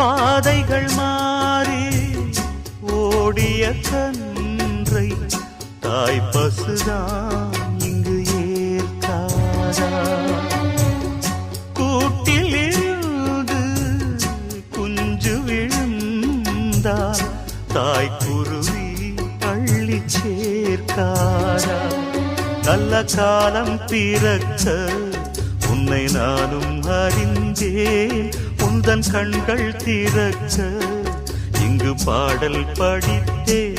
பாதைகள் மாறி ஓடிய கன்றை தாய் பசுதான் இங்கு ஏற்காதா? கூட்டில் இருந்து குஞ்சு விழுந்தால் தாய் குருவி அள்ளி சேர்க்காதா? நல்ல காலம் பிறக்க உன்னை நானும் அறிந்தேன், உந்தன் கண்கள் திறக்க இங்கு பாடல் படித்தேன்.